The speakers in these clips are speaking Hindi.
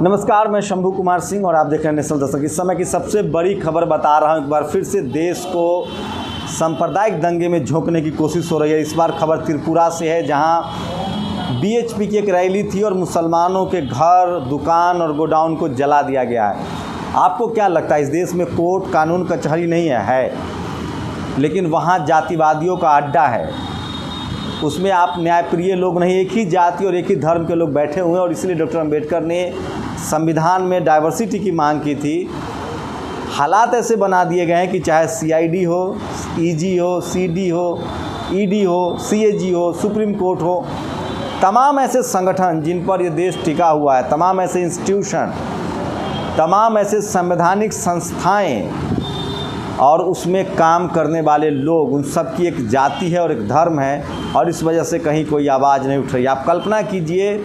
नमस्कार, मैं शंभू कुमार सिंह और आप देख रहे हैं नेशनल दस्तक। इस समय की सबसे बड़ी खबर बता रहा हूं। एक बार फिर से देश को सांप्रदायिक दंगे में झोंकने की कोशिश हो रही है। इस बार खबर त्रिपुरा से है, जहां बीएचपी की एक रैली थी और मुसलमानों के घर, दुकान और गोडाउन को जला दिया गया है। आपको क्या लगता है, इस देश में कोर्ट, कानून, कचहरी नहीं है, लेकिन वहाँ जातिवादियों का अड्डा है। उसमें आप न्यायप्रिय लोग नहीं, एक ही जाति और एक ही धर्म के लोग बैठे हुए हैं। और इसलिए डॉक्टर अम्बेडकर ने संविधान में डाइवर्सिटी की मांग की थी। हालात ऐसे बना दिए गए हैं कि चाहे सीआईडी हो, ईजी हो, सीडी हो, ईडी हो, सीएजी हो, सुप्रीम कोर्ट हो, तमाम ऐसे संगठन जिन पर ये देश टिका हुआ है, तमाम ऐसे इंस्टीट्यूशन, तमाम ऐसे संवैधानिक संस्थाएं और उसमें काम करने वाले लोग, उन सब की एक जाति है और एक धर्म है, और इस वजह से कहीं कोई आवाज़ नहीं उठ रही। आप कल्पना कीजिए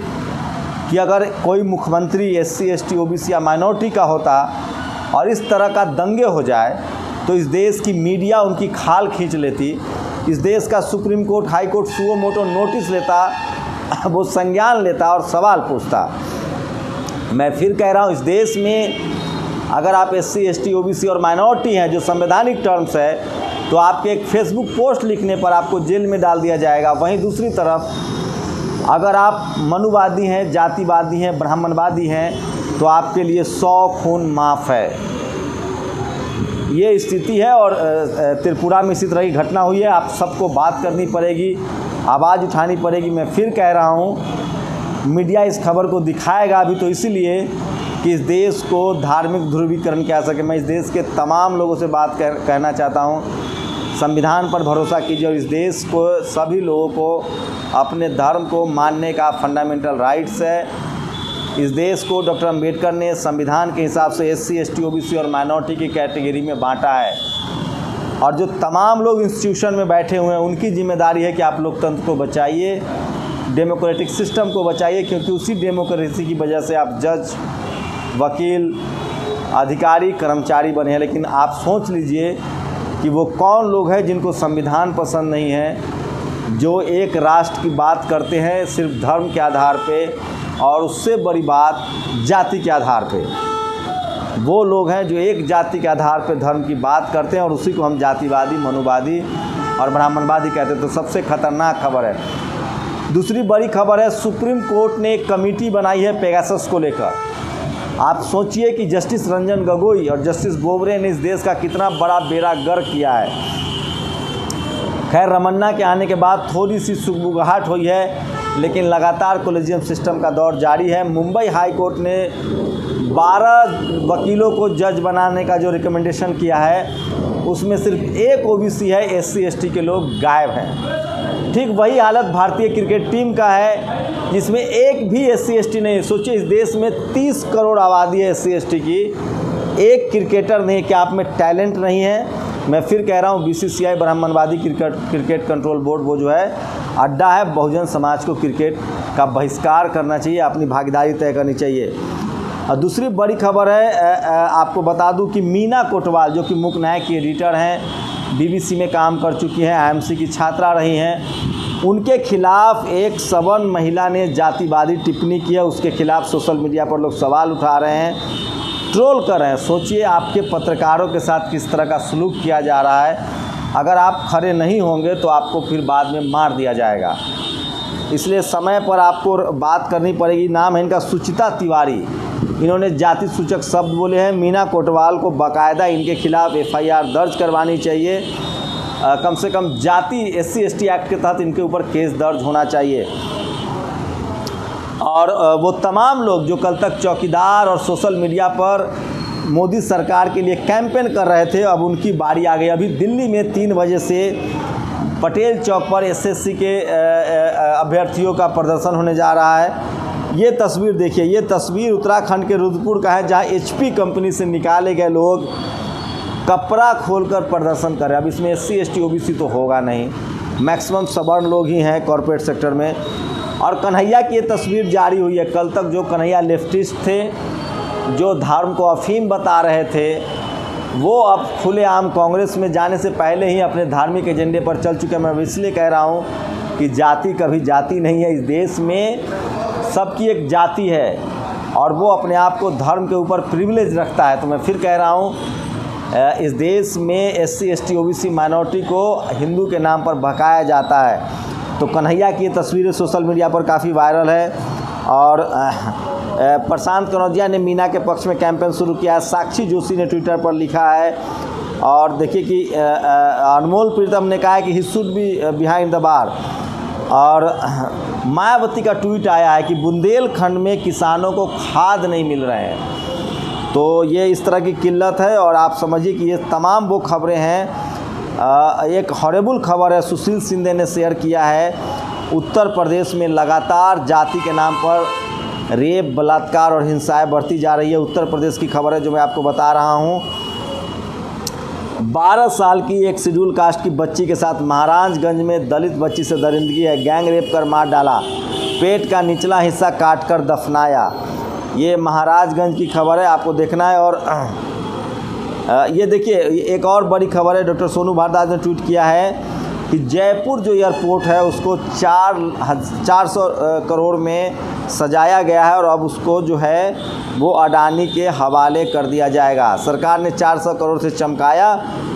कि अगर कोई मुख्यमंत्री एससी, एसटी, ओबीसी या माइनॉरिटी का होता और इस तरह का दंगे हो जाए तो इस देश की मीडिया उनकी खाल खींच लेती, इस देश का supreme court, high court suo motu notice लेता, वो संज्ञान लेता और सवाल पूछता। मैं फिर कह रहा हूँ, इस देश में अगर आप एससी, एसटी, ओबीसी और माइनॉरिटी हैं, जो संवैधानिक टर्म्स है, तो आपके एक फेसबुक पोस्ट लिखने पर आपको जेल में डाल दिया जाएगा। वहीं दूसरी तरफ अगर आप मनुवादी हैं, जातिवादी हैं, ब्राह्मणवादी हैं, तो आपके लिए 100 खून माफ़ है। ये स्थिति है और त्रिपुरा में इसी तरह की घटना हुई है। आप सबको बात करनी पड़ेगी, आवाज़ उठानी पड़ेगी। मैं फिर कह रहा हूँ, मीडिया इस खबर को दिखाएगा अभी तो इसीलिए कि इस देश को धार्मिक ध्रुवीकरण किया सके। मैं इस देश के तमाम लोगों से बात कहना चाहता हूँ, संविधान पर भरोसा कीजिए और इस देश को, सभी लोगों को अपने धर्म को मानने का फंडामेंटल राइट्स है। इस देश को डॉक्टर अम्बेडकर ने संविधान के हिसाब से एससी, एसटी, ओबीसी और माइनॉरिटी की कैटेगरी में बांटा है। और जो तमाम लोग इंस्टीट्यूशन में बैठे हुए हैं, उनकी जिम्मेदारी है कि आप लोकतंत्र को बचाइए, डेमोक्रेटिक सिस्टम को बचाइए, क्योंकि उसी डेमोक्रेसी की वजह से आप जज, वकील, अधिकारी, कर्मचारी बने हैं। लेकिन आप सोच लीजिए कि वो कौन लोग हैं जिनको संविधान पसंद नहीं है, जो एक राष्ट्र की बात करते हैं सिर्फ धर्म के आधार पे, और उससे बड़ी बात जाति के आधार पे। वो लोग हैं जो एक जाति के आधार पे धर्म की बात करते हैं और उसी को हम जातिवादी, मनुवादी और ब्राह्मणवादी कहते हैं। तो सबसे खतरनाक खबर है। दूसरी बड़ी खबर है, सुप्रीम कोर्ट ने एक कमेटी बनाई है पेगासस को लेकर। आप सोचिए कि जस्टिस रंजन गोगोई और जस्टिस बोबड़े ने इस देश का कितना बड़ा बेड़ा गर्क किया है। खैर, रमन्ना के आने के बाद थोड़ी सी सुगबुगाहट हुई है, लेकिन लगातार कॉलेजियम सिस्टम का दौर जारी है। मुंबई हाई कोर्ट ने 12 वकीलों को जज बनाने का जो रिकमेंडेशन किया है, उसमें सिर्फ एक ओबीसी है, एससी, एसटी के लोग गायब हैं। ठीक वही हालत भारतीय क्रिकेट टीम का है, जिसमें एक भी एससी, एसटी नहीं। सोचिए, इस देश में 30 करोड़ आबादी है एससी, एसटी की, एक क्रिकेटर नहीं। क्या आप में टैलेंट नहीं है? मैं फिर कह रहा हूँ, बीसीसीआई, ब्राह्मणवादी क्रिकेट कंट्रोल बोर्ड, वो जो है अड्डा है, बहुजन समाज को क्रिकेट का बहिष्कार करना चाहिए, अपनी भागीदारी तय करनी चाहिए। और दूसरी बड़ी खबर है, आपको बता दूं कि मीना कोटवाल, जो कि मुख्य न्याय की एडिटर हैं, बीबीसी में काम कर चुकी हैं, आईएमसी की छात्रा रही हैं, उनके खिलाफ एक सवर्ण महिला ने जातिवादी टिप्पणी की है। उसके खिलाफ सोशल मीडिया पर लोग सवाल उठा रहे हैं, ट्रोल कर रहे हैं। सोचिए, आपके पत्रकारों के साथ किस तरह का सलूक किया जा रहा है। अगर आप खड़े नहीं होंगे तो आपको फिर बाद में मार दिया जाएगा। इसलिए समय पर आपको बात करनी पड़ेगी। नाम है इनका सुचिता तिवारी। इन्होंने जाति सूचक शब्द बोले हैं। मीना कोटवाल को बाकायदा इनके खिलाफ एफआईआर दर्ज करवानी चाहिए। कम से कम जाति एससी, एसटी एक्ट के तहत इनके ऊपर केस दर्ज होना चाहिए। और वो तमाम लोग जो कल तक चौकीदार और सोशल मीडिया पर मोदी सरकार के लिए कैंपेन कर रहे थे, अब उनकी बारी आ गई। अभी दिल्ली में 3 बजे से पटेल चौक पर एसएससी के अभ्यर्थियों का प्रदर्शन होने जा रहा है। ये तस्वीर देखिए, ये तस्वीर उत्तराखंड के रुद्रपुर का है, जहाँ एचपी कंपनी से निकाले गए लोग कपड़ा खोलकर प्रदर्शन कर रहे हैं। अब इसमें एससी, एसटी, ओबीसी तो होगा नहीं, मैक्सिमम सवर्ण लोग ही हैं कॉरपोरेट सेक्टर में। और कन्हैया की ये तस्वीर जारी हुई है। कल तक जो कन्हैया लेफ्टिस्ट थे, जो धर्म को अफीम बता रहे थे, वो अब खुलेआम कांग्रेस में जाने से पहले ही अपने धार्मिक एजेंडे पर चल चुके हैं। मैं इसलिए कह रहा हूँ कि जाति कभी जाति नहीं है। इस देश में सबकी एक जाति है, और वो अपने आप को धर्म के ऊपर प्रिविलेज रखता है। तो मैं फिर कह रहा हूँ, इस देश में SC ST OBC माइनॉरिटी को हिंदू के नाम पर भकाया जाता है। तो कन्हैया की ये तस्वीरें सोशल मीडिया पर काफ़ी वायरल है और प्रशांत कनौजिया ने मीना के पक्ष में कैंपेन शुरू किया है। साक्षी जोशी ने ट्विटर पर लिखा है और देखिए कि अनमोल प्रीतम ने कहा है कि he should be behind the bar. और मायावती का ट्वीट आया है कि बुंदेलखंड में किसानों को खाद नहीं मिल रहे हैं। तो ये इस तरह की किल्लत है और आप समझिए कि ये तमाम वो खबरें हैं। एक हॉरेबल खबर है, सुशील शिंदे ने शेयर किया है। उत्तर प्रदेश में लगातार जाति के नाम पर रेप, बलात्कार और हिंसाएं बढ़ती जा रही है। उत्तर प्रदेश की खबर है जो मैं आपको बता रहा हूँ। 12 साल की एक शेड्यूल कास्ट की बच्ची के साथ महाराजगंज में दलित बच्ची से दरिंदगी है। गैंग रेप कर मार डाला, पेट का निचला हिस्सा काट कर दफनाया। ये महाराजगंज की खबर है, आपको देखना है। और ये देखिए एक और बड़ी खबर है, डॉक्टर सोनू भारद्वाज ने ट्वीट किया है कि जयपुर जो एयरपोर्ट है उसको 400 करोड़ में सजाया गया है और अब उसको जो है वो अडानी के हवाले कर दिया जाएगा। सरकार ने 400 करोड़ से चमकाया,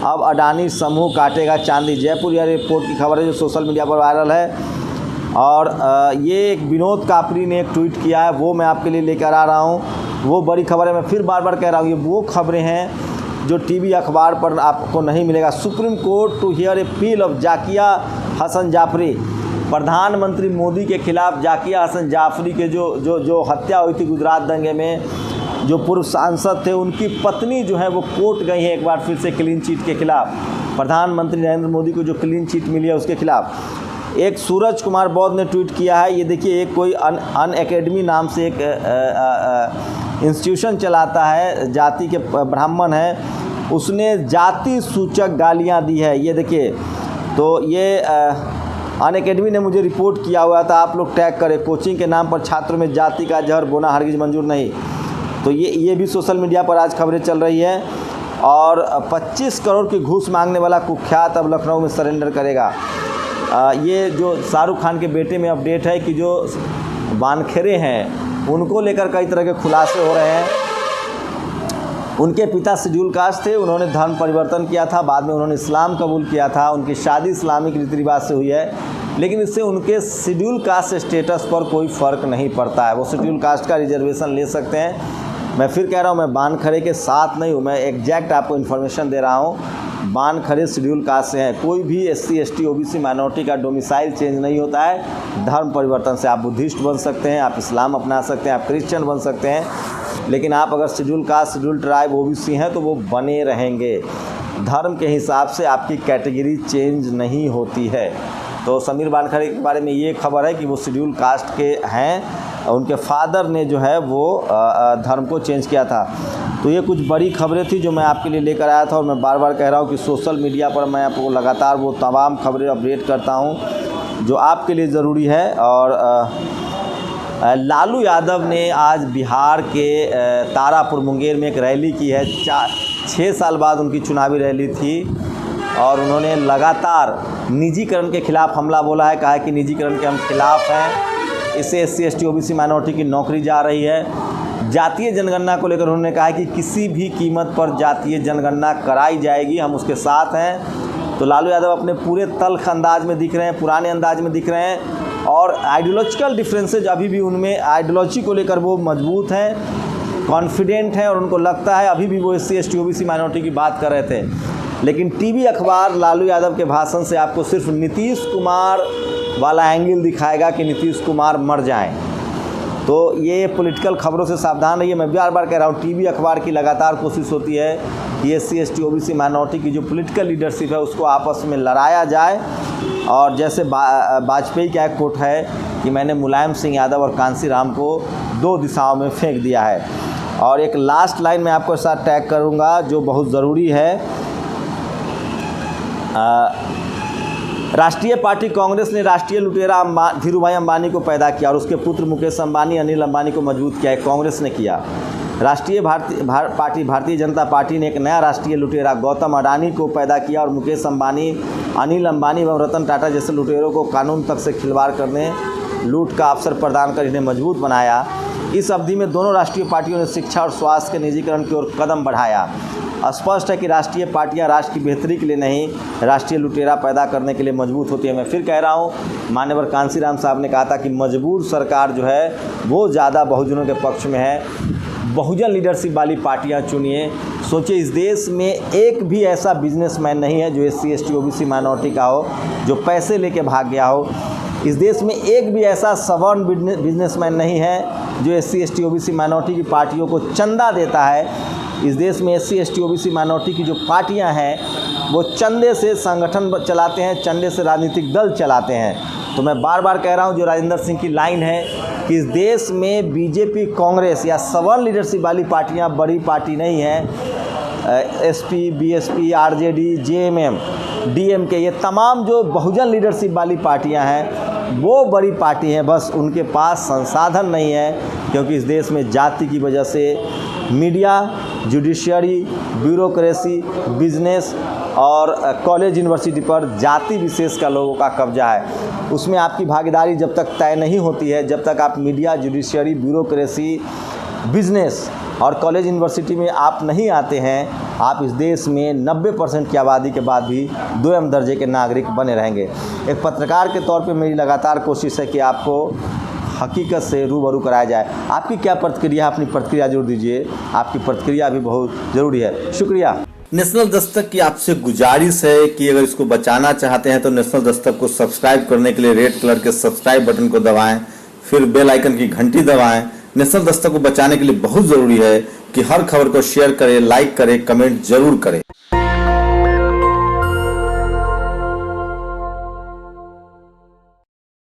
अब अडानी समूह काटेगा चांदी। जयपुर एयरपोर्ट की खबर है जो सोशल मीडिया पर वायरल है। और ये एक विनोद कापरी ने एक ट्वीट किया है, वो मैं आपके लिए लेकर आ रहा हूँ। वो बड़ी खबर है, मैं फिर बार बार कह रहा हूँ, ये वो खबरें हैं जो टीवी अखबार पर आपको नहीं मिलेगा। Supreme court to hear a appeal of Zakia Hasan Jafri. प्रधानमंत्री मोदी के खिलाफ जाकिया हसन जाफरी के जो हत्या हुई थी गुजरात दंगे में, जो पूर्व सांसद थे, उनकी पत्नी जो है वो कोर्ट गई है एक बार फिर से क्लीन चिट के खिलाफ। प्रधानमंत्री नरेंद्र मोदी को जो क्लीन चिट मिली है उसके खिलाफ। एक सूरज कुमार बौद्ध ने ट्वीट किया है, ये देखिए एक कोई अन एकेडमी नाम से एक इंस्टीट्यूशन चलाता है, जाति के ब्राह्मण है, उसने जाति सूचक गालियां दी है। ये देखिए, तो ये अन एकेडमी ने मुझे रिपोर्ट किया हुआ था, आप लोग टैग करें। कोचिंग के नाम पर छात्रों में जाति का जहर बोना हरगिज मंजूर नहीं। तो ये भी सोशल मीडिया पर आज खबरें चल रही है। और 25 करोड़ की घूस मांगने वाला कुख्यात अब लखनऊ में सरेंडर करेगा। ये जो शाहरुख खान के बेटे में अपडेट है कि जो वानखेड़े हैं उनको लेकर कई तरह के खुलासे हो रहे हैं। उनके पिता शेड्यूल कास्ट थे, उन्होंने धर्म परिवर्तन किया था, बाद में उन्होंने इस्लाम कबूल किया था, उनकी शादी इस्लामिक रीति रिवाज से हुई है, लेकिन इससे उनके शेड्यूल कास्ट स्टेटस पर कोई फ़र्क नहीं पड़ता है। वो शेड्यूल कास्ट का रिजर्वेशन ले सकते हैं। मैं फिर कह रहा हूँ, मैं वानखेड़े के साथ नहीं हूँ, मैं एग्जैक्ट आपको इन्फॉर्मेशन दे रहा हूँ। वानखेड़े शेड्यूल कास्ट से हैं। कोई भी SC ST OBC माइनॉरिटी का डोमिसाइल चेंज नहीं होता है धर्म परिवर्तन से। आप बुद्धिस्ट बन सकते हैं, आप इस्लाम अपना सकते हैं, आप क्रिश्चियन बन सकते हैं, लेकिन आप अगर schedule caste, schedule tribe, OBC हैं तो वो बने रहेंगे। धर्म के हिसाब से आपकी कैटेगरी चेंज नहीं होती है। तो समीर वानखेड़े के बारे में ये खबर है कि वो शेड्यूल कास्ट के हैं, उनके फादर ने जो है वो धर्म को चेंज किया था। तो ये कुछ बड़ी खबरें थी जो मैं आपके लिए लेकर आया था और मैं बार बार कह रहा हूँ कि सोशल मीडिया पर मैं आपको लगातार वो तमाम खबरें अपडेट करता हूँ जो आपके लिए ज़रूरी है। और लालू यादव ने आज बिहार के तारापुर मुंगेर में एक रैली की है। 6 साल बाद उनकी चुनावी रैली थी और उन्होंने लगातार निजीकरण के खिलाफ हमला बोला है। कहा है कि निजीकरण के हम खिलाफ हैं, इससे SC ST OBC माइनॉरिटी की नौकरी जा रही है। जातीय जनगणना को लेकर उन्होंने कहा है कि किसी भी कीमत पर जातीय जनगणना कराई जाएगी, हम उसके साथ हैं। तो लालू यादव अपने पूरे तल्ख अंदाज में दिख रहे हैं, पुराने अंदाज में दिख रहे हैं और आइडियोलॉजिकल डिफरेंसेज अभी भी उनमें, आइडियोलॉजी को लेकर वो मजबूत हैं, कॉन्फिडेंट हैं और उनको लगता है अभी भी वो SC ST OBC माइनॉरिटी की बात कर रहे थे। लेकिन टीवी अखबार लालू यादव के भाषण से आपको सिर्फ नीतीश कुमार वाला एंगल दिखाएगा कि नीतीश कुमार मर जाएं। तो ये पॉलिटिकल खबरों से सावधान रहिए। मैं बार बार कह रहा हूँ, टीवी अखबार की लगातार कोशिश होती है कि SC ST OBC माइनॉरिटी की जो पॉलिटिकल लीडरशिप है उसको आपस में लड़ाया जाए। और जैसे वाजपेयी का एक कोट है कि मैंने मुलायम सिंह यादव और कांसी राम को 2 दिशाओं में फेंक दिया है। और एक लास्ट लाइन मैं आपको साथ टैग करूँगा जो बहुत ज़रूरी है। राष्ट्रीय पार्टी कांग्रेस ने राष्ट्रीय लुटेरा धीरूभाई अंबानी को पैदा किया और उसके पुत्र मुकेश अंबानी, अनिल अंबानी को मजबूत किया है। कांग्रेस ने किया। राष्ट्रीय पार्टी भारतीय जनता पार्टी ने एक नया राष्ट्रीय लुटेरा गौतम अडानी को पैदा किया और मुकेश अंबानी, अनिल अंबानी एवं रतन टाटा जैसे लुटेरों को कानून तक से खिलवाड़ करने, लूट का अवसर प्रदान कर इन्हें मजबूत बनाया। इस अवधि में दोनों राष्ट्रीय पार्टियों ने शिक्षा और स्वास्थ्य के निजीकरण की ओर कदम बढ़ाया। स्पष्ट है कि राष्ट्रीय पार्टियां राष्ट्र की बेहतरी के लिए नहीं, राष्ट्रीय लुटेरा पैदा करने के लिए मजबूत होती है। मैं फिर कह रहा हूं, माननीय कांसीराम साहब ने कहा था कि मजबूर सरकार जो है वो ज़्यादा बहुजनों के पक्ष में है। बहुजन लीडरशिप वाली पार्टियां चुनिए। सोचिए, इस देश में एक भी ऐसा बिजनेसमैन नहीं है जो SC ST OBC माइनॉरिटी का हो, जो पैसे लेके भाग गया हो। इस देश में एक भी ऐसा सवर्ण बिजनेसमैन नहीं है जो SC ST OBC माइनॉरिटी की पार्टियों को चंदा देता है। इस देश में SC ST OBC माइनॉरिटी की जो पार्टियां हैं वो चंदे से संगठन चलाते हैं, चंदे से राजनीतिक दल चलाते हैं। तो मैं बार बार कह रहा हूं, जो राजेंद्र सिंह की लाइन है कि इस देश में BJP, कांग्रेस या सवर्ण लीडरशिप वाली पार्टियां बड़ी पार्टी नहीं हैं। SP, BSP, RJD, JMM, DMK, ये तमाम जो बहुजन लीडरशिप वाली पार्टियां हैं वो बड़ी पार्टी हैं। बस उनके पास संसाधन नहीं है, क्योंकि इस देश में जाति की वजह से मीडिया, जुडिशियरी, ब्यूरोक्रेसी, बिजनेस और कॉलेज यूनिवर्सिटी पर जाति विशेष का लोगों का कब्जा है। उसमें आपकी भागीदारी जब तक तय नहीं होती है, जब तक आप मीडिया, जुडिशियरी, ब्यूरोक्रेसी, बिजनेस और कॉलेज यूनिवर्सिटी में आप नहीं आते हैं, आप इस देश में 90% की आबादी के बाद भी 2M दर्जे के नागरिक बने रहेंगे। एक पत्रकार के तौर पे मेरी लगातार कोशिश है कि आपको हकीकत से रूबरू कराया जाए। आपकी क्या प्रतिक्रिया, अपनी प्रतिक्रिया जरूर दीजिए। आपकी प्रतिक्रिया भी बहुत ज़रूरी है। शुक्रिया। नेशनल दस्तक की आपसे गुजारिश है कि अगर इसको बचाना चाहते हैं तो नेशनल दस्तक को सब्सक्राइब करने के लिए रेड कलर के सब्सक्राइब बटन को दबाएं, फिर बेल आइकन की घंटी दबाएं। नेशनल दस्तक को बचाने के लिए बहुत ज़रूरी है कि हर खबर को शेयर करें, लाइक करें, कमेंट जरूर करें।